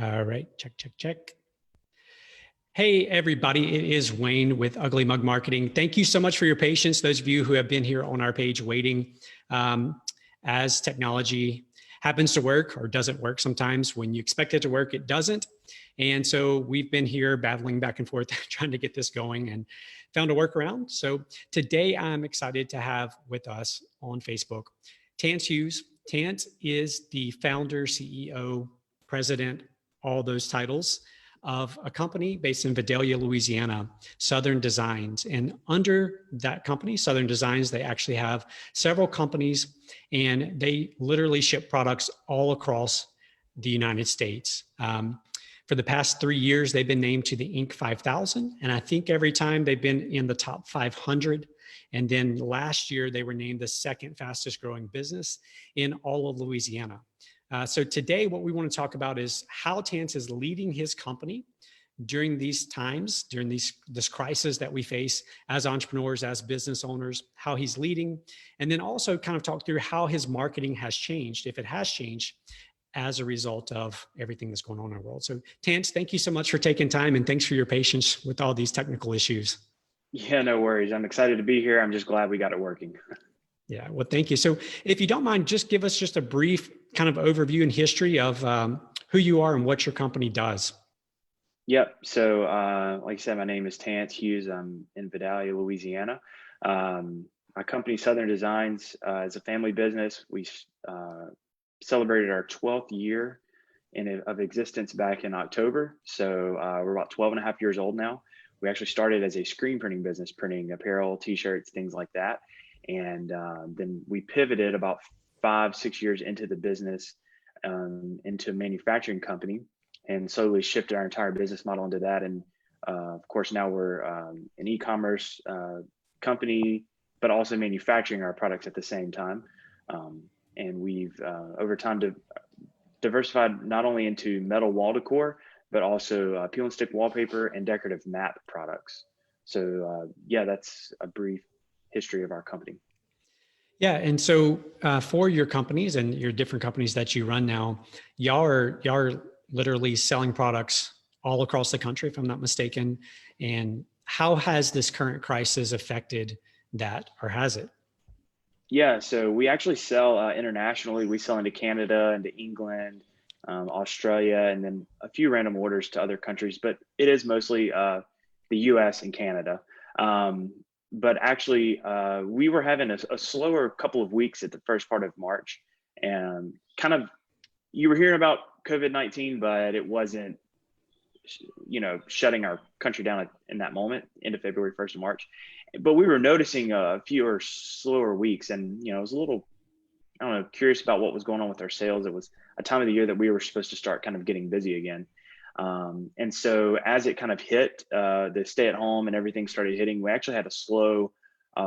All right, check, check, check. Hey, everybody, it is Wayne with Ugly Mug Marketing. Thank you so much for your patience, those of you who have been here on our page waiting. As technology happens to work or doesn't work sometimes, when you expect it to work, it doesn't. And so we've been here battling back and forth, trying to get this going and found a workaround. So today I'm excited to have with us on Facebook, Tance Hughes. Tance is the founder, CEO, president, all those titles of a company based in Vidalia, Louisiana, Southern Designs. And under that company, Southern Designs, they actually have several companies and they literally ship products all across the United States. For the past 3 years, they've been named to the Inc. 5000. And I think every time they've been in the top 500. And then last year, they were named the second fastest growing business in all of Louisiana. So today, what we want to talk about is how Tance is leading his company during these times, during this crisis that we face as entrepreneurs, as business owners, how he's leading, and then also kind of talk through how his marketing has changed, if it has changed, as a result of everything that's going on in the world. So Tance, thank you so much for taking time and thanks for your patience with all these technical issues. Yeah, no worries. I'm excited to be here. I'm just glad we got it working. Yeah, well, thank you. So if you don't mind, just give us just a brief kind of overview and history of who you are and what your company does. Yep. So like I said, my name is Tance Hughes. I'm in Vidalia, Louisiana. My company, Southern Designs, is a family business. We celebrated our 12th year of existence back in October. So we're about 12 and a half years old now. We actually started as a screen printing business, printing apparel, t-shirts, things like that. And then we pivoted about 5-6 years into the business into a manufacturing company and slowly shifted our entire business model into that. And of course, now we're an e-commerce company, but also manufacturing our products at the same time. And we've over time diversified not only into metal wall decor, but also peel and stick wallpaper and decorative map products. So yeah, that's a brief history of our company. Yeah, and so for your companies and your different companies that you run now, y'all are literally selling products all across the country, if I'm not mistaken. And how has this current crisis affected that, or has it? Yeah, so we actually sell internationally. We sell into Canada, into England, Australia, and then a few random orders to other countries, but it is mostly the US and Canada. But actually, we were having a slower couple of weeks at the first part of March, and kind of you were hearing about COVID-19, but it wasn't, shutting our country down in that moment, end of February, 1st of March. But we were noticing a fewer slower weeks, and it was a little, I don't know, curious about what was going on with our sales. It was a time of the year that we were supposed to start kind of getting busy again. And so as it kind of hit, the stay at home and everything started hitting, we actually had a slow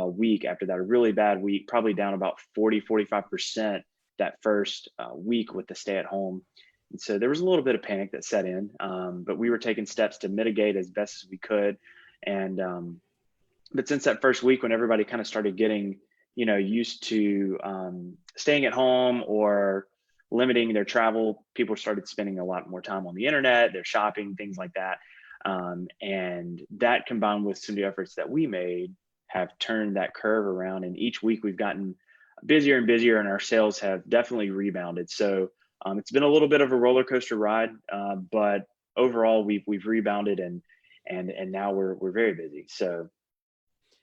week after that, a really bad week, probably down about 45% that first week with the stay at home. And so there was a little bit of panic that set in, but we were taking steps to mitigate as best as we could. And but since that first week, when everybody kind of started getting, used to staying at home or limiting their travel, people started spending a lot more time on the internet, they're shopping, things like that. And that combined with some new efforts that we made have turned that curve around. And each week we've gotten busier and busier, and our sales have definitely rebounded. So it's been a little bit of a roller coaster ride, but overall we've rebounded and now we're very busy. So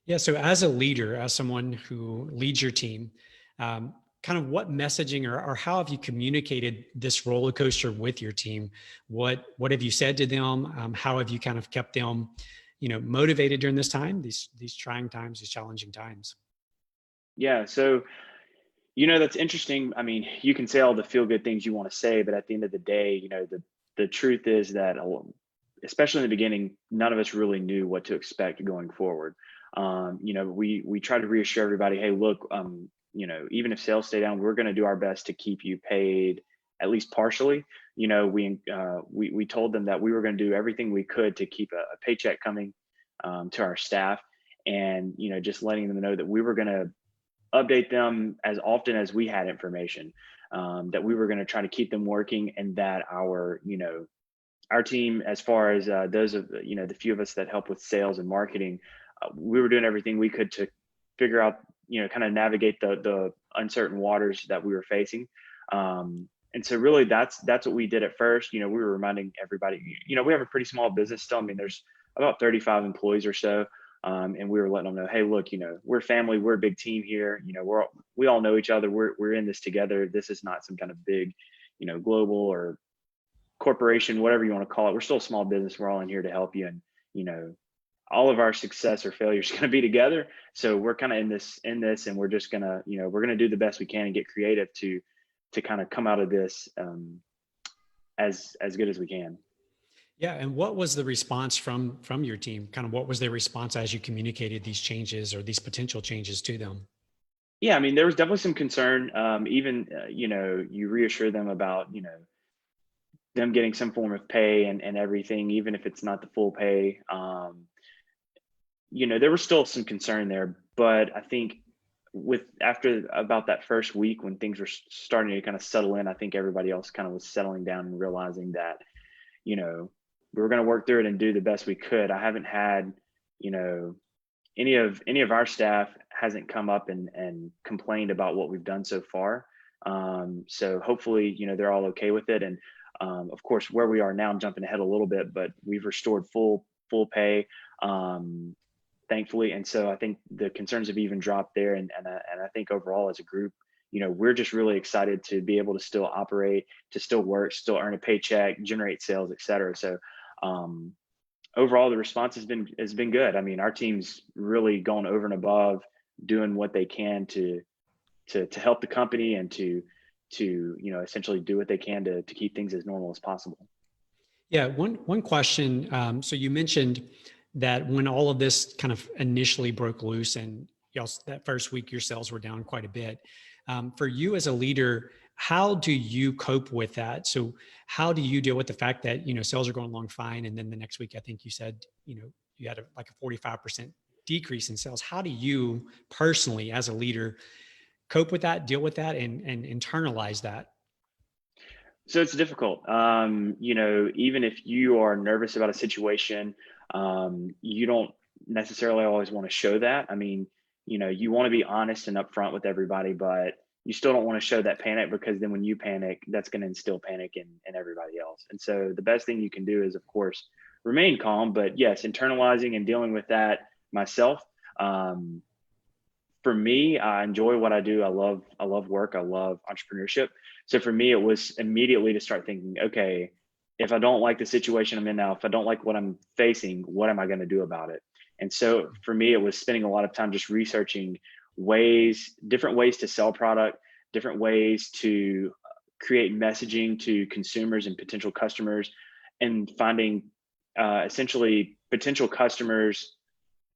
yeah, so as a leader, as someone who leads your team, kind of what messaging or how have you communicated this roller coaster with your team? What have you said to them? How have you kind of kept them, motivated during this time, these trying times, these challenging times? Yeah, so that's interesting. I mean, you can say all the feel good things you want to say, but at the end of the day, the truth is that especially in the beginning, none of us really knew what to expect going forward. We try to reassure everybody, hey, look, even if sales stay down, we're going to do our best to keep you paid at least partially. We told them that we were going to do everything we could to keep a paycheck coming to our staff, and just letting them know that we were going to update them as often as we had information. that we were going to try to keep them working, and that our team, as far as those of the few of us that help with sales and marketing, we were doing everything we could to figure out, kind of navigate the uncertain waters that we were facing. And so really that's what we did at first. We were reminding everybody, we have a pretty small business still. I mean, there's about 35 employees or so. And we were letting them know, hey, look, we're family, we're a big team here. We all know each other. We're in this together. This is not some kind of big, global or corporation, whatever you want to call it. We're still a small business. We're all in here to help you. And, all of our success or failure is going to be together. So we're kind of in this, and we're just going to, we're going to do the best we can and get creative to kind of come out of this as good as we can. Yeah. And what was the response from your team? Kind of what was their response as you communicated these changes or these potential changes to them? Yeah, I mean, there was definitely some concern. Even you reassure them about them getting some form of pay and everything, even if it's not the full pay. There was still some concern there, but I think after about that first week when things were starting to kind of settle in, I think everybody else kind of was settling down and realizing that, we were going to work through it and do the best we could. I haven't had, any of our staff hasn't come up and complained about what we've done so far. So hopefully, they're all okay with it. And of course, where we are now, I'm jumping ahead a little bit, but we've restored full pay, thankfully. And so I think the concerns have even dropped there. And I think overall as a group, we're just really excited to be able to still operate, to still work, still earn a paycheck, generate sales, et cetera. So overall, the response has been good. I mean, our team's really gone over and above, doing what they can to help the company and to essentially do what they can to keep things as normal as possible. Yeah, one question. So you mentioned that when all of this kind of initially broke loose, and that first week your sales were down quite a bit. For you as a leader, how do you cope with that? So how do you deal with the fact that sales are going along fine, and then the next week I think you said you had like a 45% decrease in sales? How do you personally as a leader cope with that, deal with that, and internalize that? So it's difficult. Even if you are nervous about a situation, you don't necessarily always want to show that. I mean, you want to be honest and upfront with everybody, but you still don't want to show that panic, because then when you panic, that's going to instill panic in everybody else. And so the best thing you can do is, of course, remain calm, but yes, internalizing and dealing with that myself. For me, I enjoy what I do. I love work. I love entrepreneurship. So for me, it was immediately to start thinking, okay, if I don't like the situation I'm in now, if I don't like what I'm facing, what am I going to do about it? And so for me, it was spending a lot of time just researching different ways to sell product, different ways to create messaging to consumers and potential customers, and finding essentially potential customers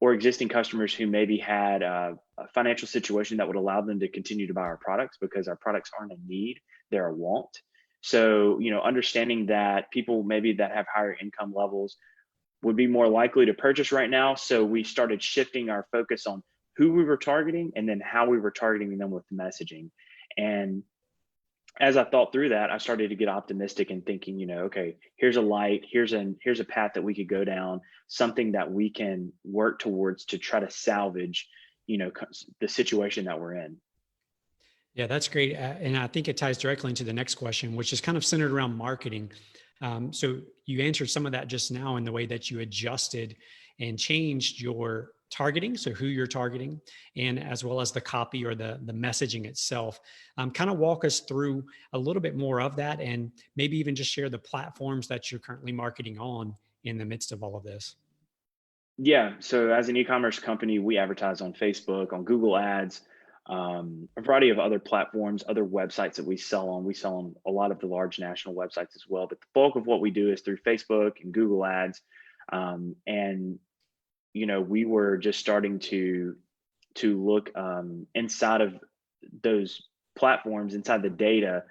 or existing customers who maybe had a financial situation that would allow them to continue to buy our products, because our products aren't a need, they're a want. So, understanding that people maybe that have higher income levels would be more likely to purchase right now. So we started shifting our focus on who we were targeting and then how we were targeting them with the messaging. And as I thought through that, I started to get optimistic and thinking, okay, here's a light, here's a path that we could go down, something that we can work towards to try to salvage, the situation that we're in. Yeah, that's great. And I think it ties directly into the next question, which is kind of centered around marketing. So you answered some of that just now in the way that you adjusted and changed your targeting, so who you're targeting, and as well as the copy or the messaging itself. Kind of walk us through a little bit more of that, and maybe even just share the platforms that you're currently marketing on in the midst of all of this. Yeah. So as an e-commerce company, we advertise on Facebook, on Google Ads, a variety of other platforms, other websites that we sell on. We sell on a lot of the large national websites as well, but the bulk of what we do is through Facebook and Google Ads. And we were just starting to look inside of those platforms, inside the data,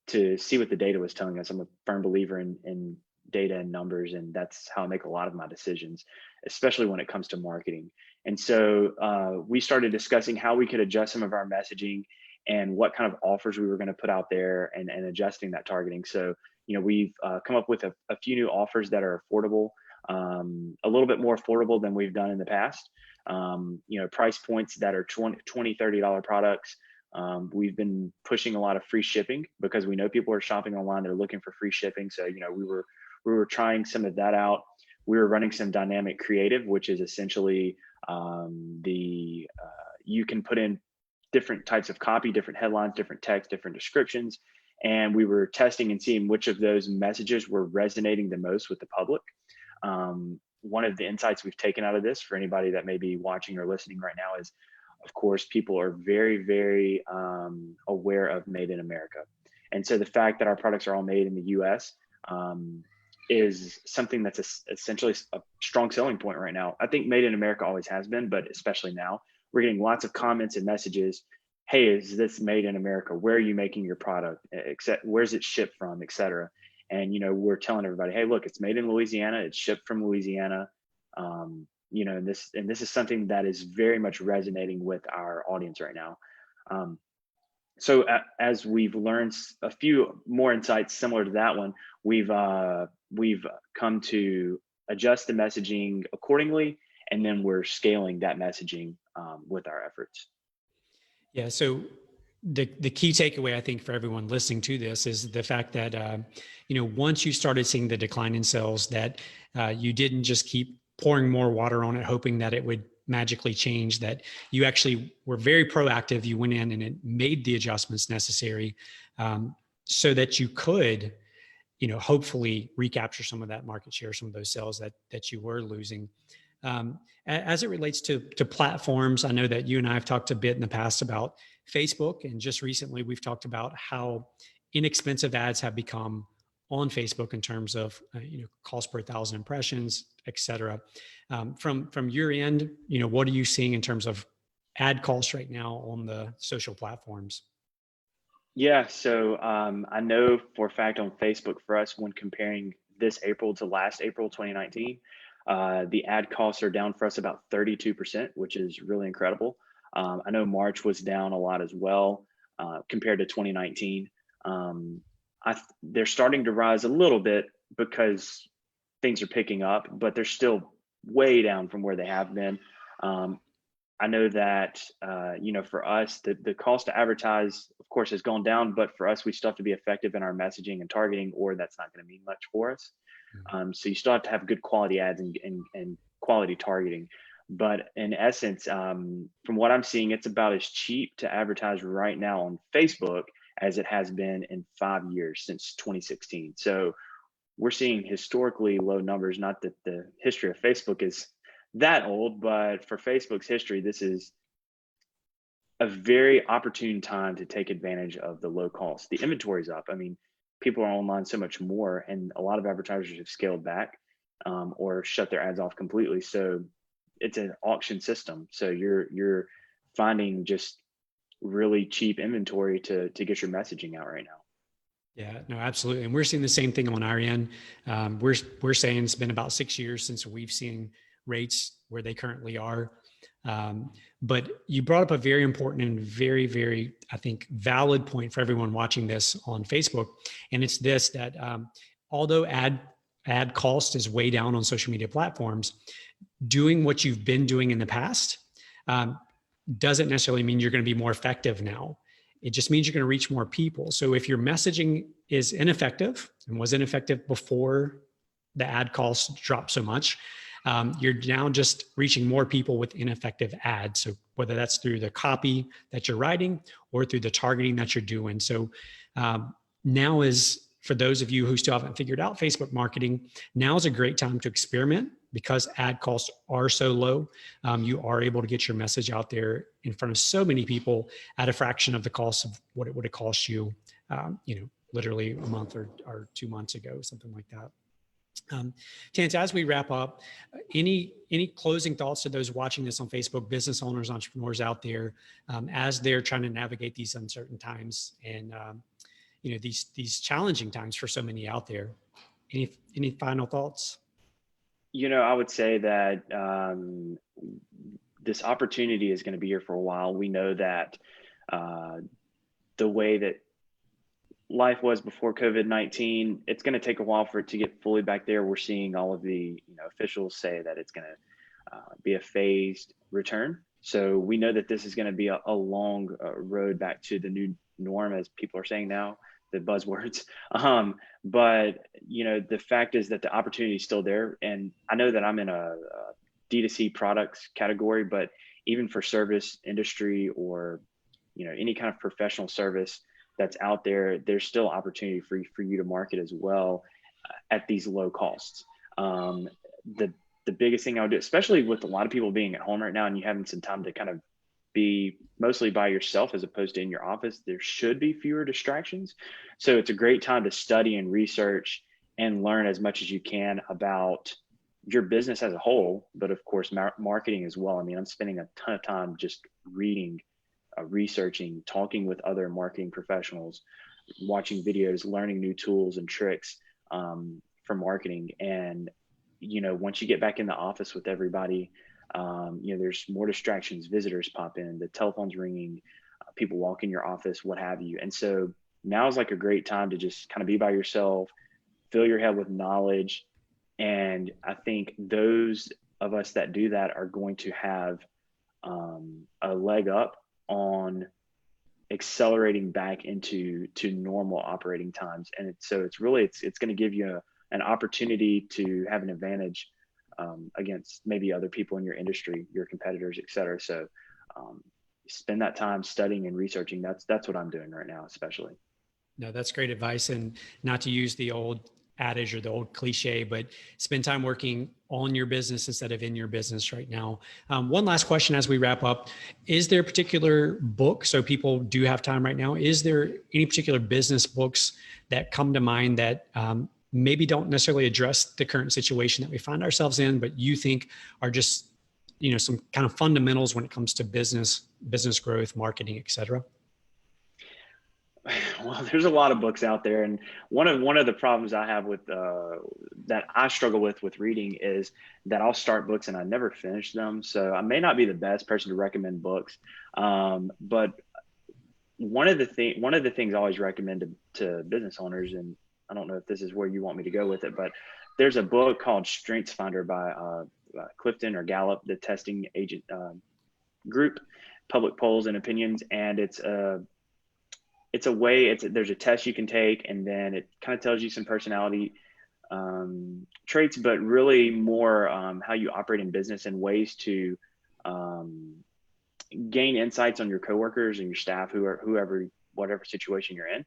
to see what the data was telling us. I'm a firm believer in data and numbers, and that's how I make a lot of my decisions, especially when it comes to marketing. And so we started discussing how we could adjust some of our messaging and what kind of offers we were going to put out there, and adjusting that targeting. So, we've come up with a few new offers that are affordable, a little bit more affordable than we've done in the past. Price points that are $20, $30 products. We've been pushing a lot of free shipping because we know people are shopping online. They're looking for free shipping. So, we were trying some of that out. We were running some dynamic creative, which is essentially you can put in different types of copy, different headlines, different text, different descriptions. And we were testing and seeing which of those messages were resonating the most with the public. One of the insights we've taken out of this, for anybody that may be watching or listening right now, is, of course, people are very, very aware of Made in America. And so the fact that our products are all made in the US is something that's essentially a strong selling point right now. I think Made in America always has been, but especially now, we're getting lots of comments and messages. Hey, is this made in America? Where are you making your product? Where's it shipped from, et cetera? And, we're telling everybody, hey, look, it's made in Louisiana. It's shipped from Louisiana. And this is something that is very much resonating with our audience right now. So as we've learned a few more insights similar to that one, we've come to adjust the messaging accordingly, and then we're scaling that messaging with our efforts. Yeah. So the key takeaway, I think, for everyone listening to this is the fact that, once you started seeing the decline in sales, that you didn't just keep pouring more water on it, hoping that it would magically change, that you actually were very proactive. You went in and it made the adjustments necessary so that you could, hopefully recapture some of that market share, some of those sales that you were losing. As it relates to platforms, I know that you and I have talked a bit in the past about Facebook, and just recently we've talked about how inexpensive ads have become on Facebook in terms of cost per 1,000 impressions, et cetera. From your end, what are you seeing in terms of ad costs right now on the social platforms? Yeah, so I know for a fact on Facebook, for us, when comparing this April to last April 2019, the ad costs are down for us about 32%, which is really incredible. I know March was down a lot as well compared to 2019. They're starting to rise a little bit because things are picking up, but they're still way down from where they have been. I know that, for us, the cost to advertise, of course, has gone down, but for us, we still have to be effective in our messaging and targeting, or that's not going to mean much for us. So you still have to have good quality ads and quality targeting. But in essence, from what I'm seeing, it's about as cheap to advertise right now on Facebook as it has been in 5 years, since 2016. So we're seeing historically low numbers. Not that the history of Facebook is that old, but for Facebook's history, this is a very opportune time to take advantage of the low cost. The inventory's up. I mean, people are online so much more, and a lot of advertisers have scaled back or shut their ads off completely. So it's an auction system. So you're finding just really cheap inventory to get your messaging out right now. Yeah, no, absolutely. And we're seeing the same thing on our end. We're saying it's been about 6 years since we've seen rates where they currently are. But you brought up a very important and very, very, I think, valid point for everyone watching this on Facebook. And it's this, that although ad cost is way down on social media platforms, doing what you've been doing in the past doesn't necessarily mean you're going to be more effective now. It just means you're going to reach more people. So if your messaging is ineffective and was ineffective before the ad costs dropped so much, you're now just reaching more people with ineffective ads. So whether that's through the copy that you're writing or through the targeting that you're doing. So now is, for those of you who still haven't figured out Facebook marketing, now is a great time to experiment because ad costs are so low. You are able to get your message out there in front of so many people at a fraction of the cost of what it would have cost you, literally a month or 2 months ago, something like that. Tance, as we wrap up, any closing thoughts to those watching this on Facebook, business owners, entrepreneurs out there, as they're trying to navigate these uncertain times and these challenging times for so many out there? Any final thoughts? I would say that this opportunity is going to be here for a while. We know that the way that life was before COVID-19. It's going to take a while for it to get fully back there. We're seeing all of the officials say that it's going to be a phased return. So we know that this is going to be a long road back to the new norm, as people are saying now, the buzzwords. But the fact is that the opportunity is still there. And I know that I'm in a D2C products category, but even for service industry or any kind of professional service that's out there, there's still opportunity for you to market as well at these low costs. The biggest thing I would do, especially with a lot of people being at home right now and you having some time to kind of be mostly by yourself as opposed to in your office, there should be fewer distractions. So it's a great time to study and research and learn as much as you can about your business as a whole, but of course, marketing as well. I mean, I'm spending a ton of time just reading, researching, talking with other marketing professionals, watching videos, learning new tools and tricks for marketing. And once you get back in the office with everybody, there's more distractions, visitors pop in, the telephone's ringing, people walk in your office, what have you. And so now is like a great time to just kind of be by yourself, fill your head with knowledge. And I think those of us that do that are going to have a leg up on accelerating back into normal operating times. And so it's going to give you an opportunity to have an advantage against maybe other people in your industry, your competitors, et cetera. So spend that time studying and researching. That's what I'm doing right now, especially. No, that's great advice. And not to use the old adage or the old cliche, but spend time working on your business instead of in your business right now. One last question as we wrap up. Is there a particular book, so people do have time right now, is there any particular business books that come to mind that maybe don't necessarily address the current situation that we find ourselves in, but you think are just, some kind of fundamentals when it comes to business growth, marketing, et cetera? Well, there's a lot of books out there, and one of the problems I have with that I struggle with reading is that I'll start books and I never finish them. So I may not be the best person to recommend books, but one of the things I always recommend to business owners, and I don't know if this is where you want me to go with it, but there's a book called Strengths Finder by Clifton or Gallup, the testing agent group, public polls and opinions, and there's a test you can take, and then it kind of tells you some personality traits, but really more how you operate in business and ways to gain insights on your coworkers and your staff, whatever situation you're in.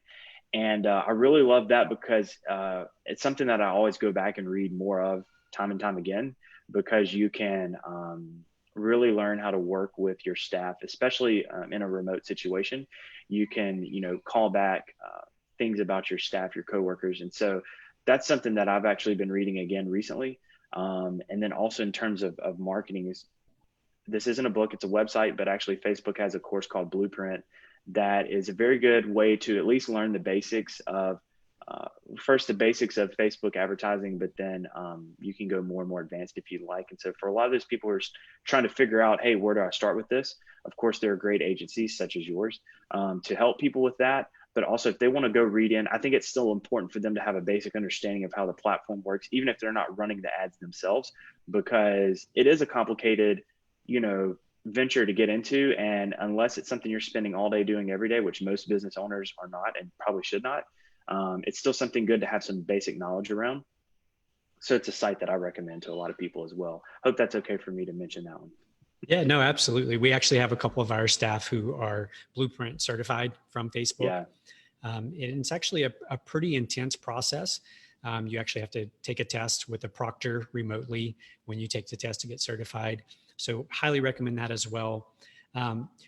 And I really love that because it's something that I always go back and read more of time and time again, because you can really learn how to work with your staff, especially in a remote situation. You can, call back things about your staff, your coworkers. And so that's something that I've actually been reading again recently. And then also in terms of marketing, this isn't a book, it's a website, but actually Facebook has a course called Blueprint that is a very good way to at least learn the basics of first the basics of Facebook advertising, but then you can go more and more advanced if you like. And so for a lot of those people who are trying to figure out, hey, where do I start with this? Of course, there are great agencies such as yours to help people with that. But also if they want to go read in, I think it's still important for them to have a basic understanding of how the platform works, even if they're not running the ads themselves, because it is a complicated, venture to get into. And unless it's something you're spending all day doing every day, which most business owners are not and probably should not, it's still something good to have some basic knowledge around. So it's a site that I recommend to a lot of people as well. Hope that's okay for me to mention that one. Yeah, no, absolutely. We actually have a couple of our staff who are Blueprint certified from Facebook. Yeah. And it's actually a pretty intense process. You actually have to take a test with a proctor remotely when you take the test to get certified. So highly recommend that as well.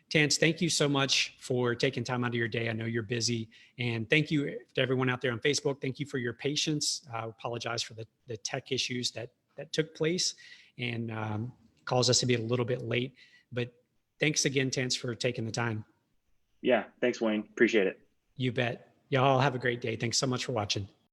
Tance, thank you so much for taking time out of your day. I know you're busy. And thank you to everyone out there on Facebook. Thank you for your patience. I apologize for the tech issues that took place and caused us to be a little bit late. But thanks again, Tance, for taking the time. Yeah, thanks, Wayne. Appreciate it. You bet. Y'all have a great day. Thanks so much for watching.